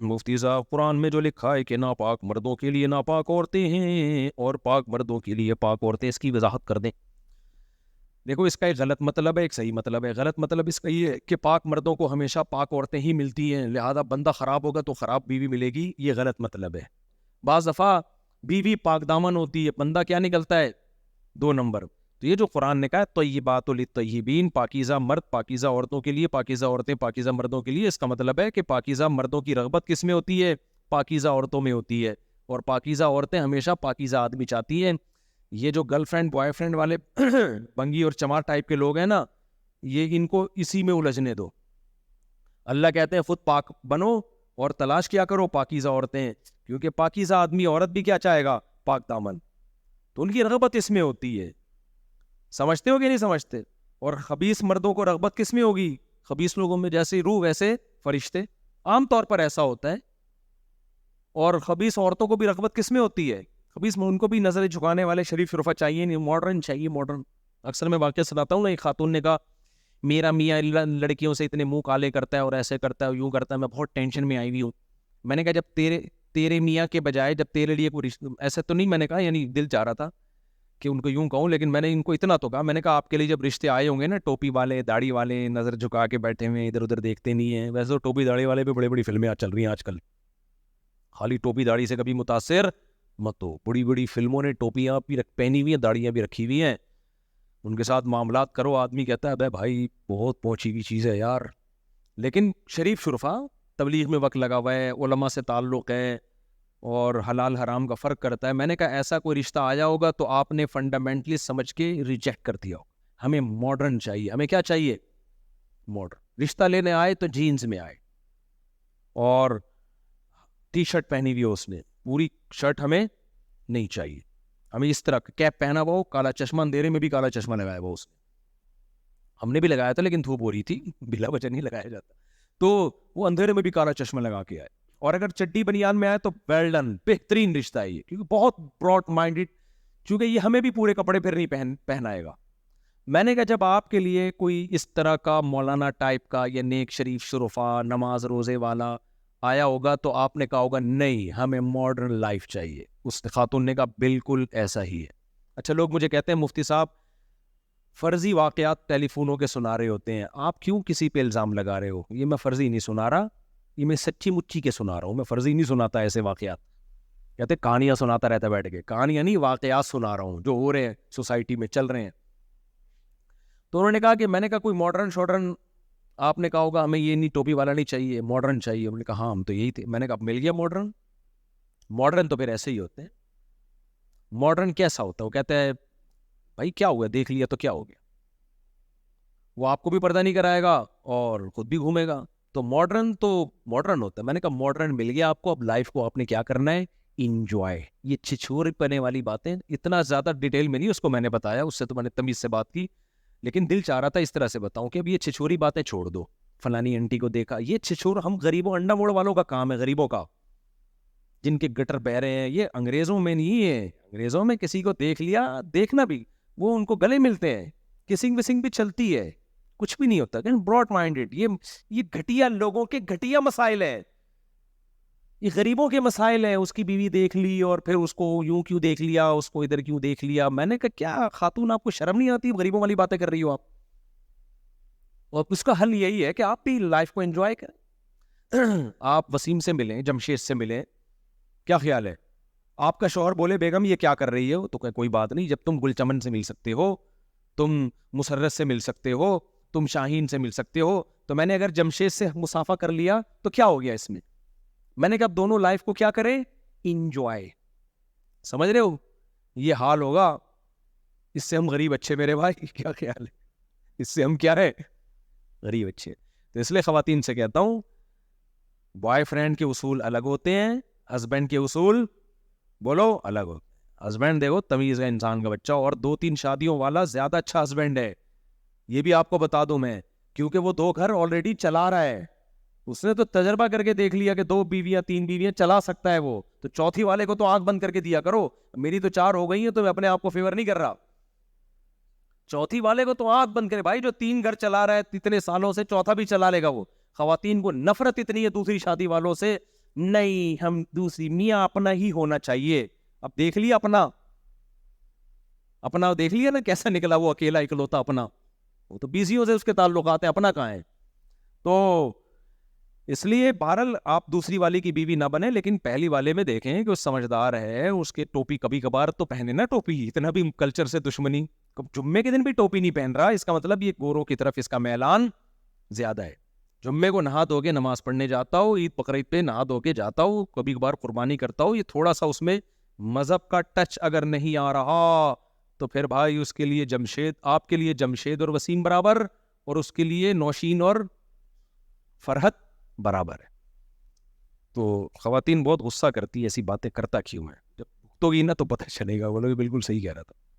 مفتی صاحب قرآن میں جو لکھا ہے کہ ناپاک مردوں کے لیے ناپاک عورتیں ہیں اور پاک مردوں کے لیے پاک عورتیں، اس کی وضاحت کر دیں. دیکھو اس کا ایک غلط مطلب ہے، ایک صحیح مطلب ہے. غلط مطلب اس کا یہ ہے کہ پاک مردوں کو ہمیشہ پاک عورتیں ہی ملتی ہیں، لہذا بندہ خراب ہوگا تو خراب بیوی ملے گی، یہ غلط مطلب ہے. بعض دفعہ بیوی پاک دامن ہوتی ہے، بندہ کیا نکلتا ہے؟ 2 نمبر. تو یہ جو قرآن نے کہا ہے طیبات للطیبین، پاکیزہ مرد پاکیزہ عورتوں کے لیے، پاکیزہ عورتیں پاکیزہ مردوں کے لیے، اس کا مطلب ہے کہ پاکیزہ مردوں کی رغبت کس میں ہوتی ہے؟ پاکیزہ عورتوں میں ہوتی ہے، اور پاکیزہ عورتیں ہمیشہ پاکیزہ آدمی چاہتی ہیں. یہ جو گرل فرینڈ بوائے فرینڈ والے بنگی اور چمار ٹائپ کے لوگ ہیں نا، یہ ان کو اسی میں الجھنے دو. اللہ کہتے ہیں خود پاک بنو اور تلاش کیا کرو پاکیزہ عورتیں، کیونکہ پاکیزہ آدمی عورت بھی کیا چاہے گا؟ پاک دامن. تو ان کی رغبت اس میں ہوتی ہے. سمجھتے ہو کہ نہیں سمجھتے؟ اور خبیث مردوں کو رغبت کس میں ہوگی؟ خبیث لوگوں میں جیسے روح ویسے فرشتے، عام طور پر ایسا ہوتا ہے. اور خبیث عورتوں کو بھی رغبت کس میں ہوتی ہے؟ خبیث ان کو بھی نظر جھکانے والے شریف شرفا چاہیے، نہیں ماڈرن چاہیے، ماڈرن. اکثر میں واقعہ سناتا ہوں نا، ایک خاتون نے کہا میرا میاں لڑکیوں سے اتنے منہ کالے کرتا ہے اور ایسے کرتا ہے یوں کرتا ہے، میں بہت ٹینشن میں آئی ہوئی ہوں. میں نے کہا جب تیرے میاں کے بجائے جب تیرے لیے کوئی رشتہ، ایسے تو نہیں میں نے کہا، یعنی دل چاہ رہا تھا کہ ان کو یوں کہوں، لیکن میں نے ان کو اتنا تو کہا، میں نے کہا آپ کے لیے جب رشتے آئے ہوں گے نا، ٹوپی والے داڑھی والے نظر جھکا کے بیٹھے ہوئے ادھر ادھر دیکھتے نہیں ہیں. ویسے تو ٹوپی داڑھی والے پہ بڑی بڑی فلمیں چل رہی ہیں آج کل، خالی ٹوپی داڑھی سے کبھی متاثر مت ہو. بڑی بڑی فلموں نے ٹوپیاں بھی پہنی ہوئی ہیں، داڑیاں بھی رکھی ہوئی ہیں، ان کے ساتھ معاملات کرو، آدمی کہتا ہے بے بھائی بہت پہنچی ہوئی چیز ہے یار. لیکن شریف شرفا تبلیغ میں وقت لگا ہوا ہے، علماء سے تعلق ہے اور حلال حرام کا فرق کرتا ہے. میں نے کہا ایسا کوئی رشتہ آیا ہوگا تو آپ نے فنڈامنٹلی سمجھ کے ریجیکٹ کر دیا ہو. ہمیں ماڈرن چاہیے. ہمیں کیا چاہیے؟ ماڈرن. رشتہ لینے آئے تو جینز میں آئے اور ٹی شرٹ پہنی ہوئی ہو، اس نے پوری شرٹ ہمیں نہیں چاہیے. ہمیں اس طرح کیپ پہنا ہوا ہو، کالا چشمہ، اندھیرے میں بھی کالا چشمہ لگایا ہوا اس نے. ہم نے بھی لگایا تھا لیکن دھوپ ہو رہی تھی، بلا وجہ نہیں لگایا جاتا. تو وہ اندھیرے میں بھی کالا چشمہ لگا کے آئے. اور اگر چڈی بنیان میں آئے تو ویل ڈن، بہترین رشتہ ہے یہ، کیونکہ بہت براڈ مائنڈیڈ، چونکہ یہ ہمیں بھی پورے کپڑے پھر نہیں پہنائے گا. میں نے کہا جب آپ کے لیے کوئی اس طرح کا مولانا ٹائپ کا یا نیک شریف شرفا نماز روزے والا آیا ہوگا تو آپ نے کہا ہوگا نہیں ہمیں ماڈرن لائف چاہیے. اس خاتون نے کہا بالکل ایسا ہی ہے. اچھا لوگ مجھے کہتے ہیں مفتی صاحب فرضی واقعات ٹیلی فونوں کے سنا رہے ہوتے ہیں، آپ کیوں کسی پہ الزام لگا رہے ہو؟ یہ میں فرضی نہیں سنا رہا، یہ میں سچی مچی کے سنا رہا ہوں، میں فرضی نہیں سناتا ایسے واقعات. کہتے کہانیاں سناتا رہتا بیٹھ کے، کہانیاں نہیں واقعات سنا رہا ہوں جو ہو رہے ہیں سوسائٹی میں چل رہے ہیں. تو انہوں نے کہا کہ میں نے کہا کوئی ماڈرن شاڈرن، آپ نے کہا ہوگا ہمیں یہ نہیں ٹوپی والا نہیں چاہیے، ماڈرن چاہیے. انہوں نے کہا ہاں ہم تو یہی تھے. میں نے کہا مل گیا ماڈرن. ماڈرن تو پھر ایسے ہی ہوتے ہیں. ماڈرن کیسا ہوتا ہے؟ وہ کہتا ہے بھائی کیا ہوا، دیکھ لیا تو کیا ہو گیا. وہ آپ کو بھی پردہ نہیں کرائے گا اور خود بھی گھومے گا. تو ماڈرن ہوتا ہے. میں نے کہا ماڈرن مل گیا آپ کو، اب لائف کو آپ نے کیا کرنا ہے؟ انجوائے. یہ چھچور پنے والی باتیں اتنا زیادہ ڈیٹیل میں نہیں اس کو میں نے بتایا، اس سے تو میں نے تمیز سے بات کی، لیکن دل چاہ رہا تھا اس طرح سے بتاؤں کہ اب یہ چھچوری باتیں چھوڑ دو. فلانی انٹی کو دیکھا، یہ چھچور ہم غریبوں انڈا موڑ والوں کا کام ہے، غریبوں کا جن کے گٹر بہ رہے ہیں. یہ انگریزوں میں نہیں ہے. انگریزوں میں کسی کو دیکھ لیا، دیکھنا بھی، وہ ان کو گلے ملتے ہیں، کسنگ وسنگ بھی چلتی ہے، کچھ بھی نہیں ہوتا. براڈ مائنڈیڈ، یہ گھٹیا لوگوں کے گھٹیا مسائل ہیں، یہ غریبوں کے مسائل ہیں. اس کی بیوی دیکھ لی اور پھر اس کو یوں کیوں دیکھ لیا، اس کو ادھر کیوں دیکھ لیا. میں نے کہا کیا خاتون آپ کو شرم نہیں آتی؟ غریبوں والی باتیں کر رہی ہو آپ. اور اس کا حل یہی ہے کہ آپ بھی لائف کو انجوائے کریں. آپ وسیم سے ملیں، جمشید سے ملیں، کیا خیال ہے؟ آپ کا شوہر بولے بیگم یہ کیا کر رہی ہے، تو کوئی بات نہیں، جب تم گل چمن سے مل سکتے ہو، تم مسرت سے مل سکتے ہو، تم شاہین سے مل سکتے ہو، تو میں نے اگر جمشید سے مسافہ کر لیا تو کیا ہو گیا اس میں؟ میں نے کہا اب دونوں لائف کو کیا کریں؟ انجوائے. سمجھ رہے ہو؟ یہ حال ہوگا. اس سے ہم غریب اچھے میرے بھائی، کیا خیال ہے؟ اس سے ہم کیا ہے؟ غریب اچھے. تو اس لیے خواتین سے کہتا ہوں بوائے فرینڈ کے اصول الگ ہوتے ہیں، ہسبینڈ کے اصول بولو الگ ہوتے ہیں. ہسبینڈ دیکھو تمیز ہے انسان کا بچہ، اور 2-3 شادیوں والا زیادہ اچھا ہسبینڈ ہے، یہ بھی آپ کو بتا دوں میں، کیونکہ وہ 2 گھر آلریڈی چلا رہا ہے. اس نے تو تجربہ کر کے دیکھ لیا کہ 2 بیویاں 3 بیویاں چلا سکتا ہے وہ. تو چوتھی والے کو تو آنکھ بند کر کے دیا کرو. میری تو 4 ہو گئی ہیں تو میں اپنے آپ کو فیور نہیں کر رہا. چوتھی والے کو تو آنکھ بند کرے بھائی، جو 3 گھر چلا رہا ہے اتنے سالوں سے، چوتھا بھی چلا لے گا وہ. خواتین کو نفرت اتنی ہے دوسری شادی والوں سے، نہیں ہم دوسری, میاں اپنا ہی ہونا چاہیے. اب دیکھ لیا اپنا دیکھ لیا نا کیسا نکلا وہ اکیلا اکلوتا اپنا, وہ تو بیسیوں سے اس کے تعلقات ہیں, اپنا کہاں ہے. تو اس لیے بہرحال آپ دوسری والی کی بیوی نہ بنے, لیکن پہلی والے میں دیکھیں کہ وہ سمجھدار ہے, اس کے ٹوپی کبھی کبھار تو پہنے نا ٹوپی, اتنا بھی کلچر سے دشمنی, جمعے کے دن بھی ٹوپی نہیں پہن رہا, اس کا مطلب یہ گوروں کی طرف اس کا میلان زیادہ ہے. جمعے کو نہا دھو کے نماز پڑھنے جاتا ہوں, عید بقرعید پہ نہا دھو کے جاتا ہوں, کبھی کبھار قربانی کرتا ہوں, یہ تھوڑا سا اس میں مذہب کا ٹچ اگر نہیں آ رہا تو پھر بھائی اس کے لیے جمشید, آپ کے لیے جمشید اور وسیم برابر, اور اس کے لیے نوشین اور فرحت برابر ہے. تو خواتین بہت غصہ کرتی ہے ایسی باتیں, کرتا کیوں ہے, جب تو گی نا تو پتہ چلے گا. وہ لوگ بالکل صحیح کہہ رہا تھا.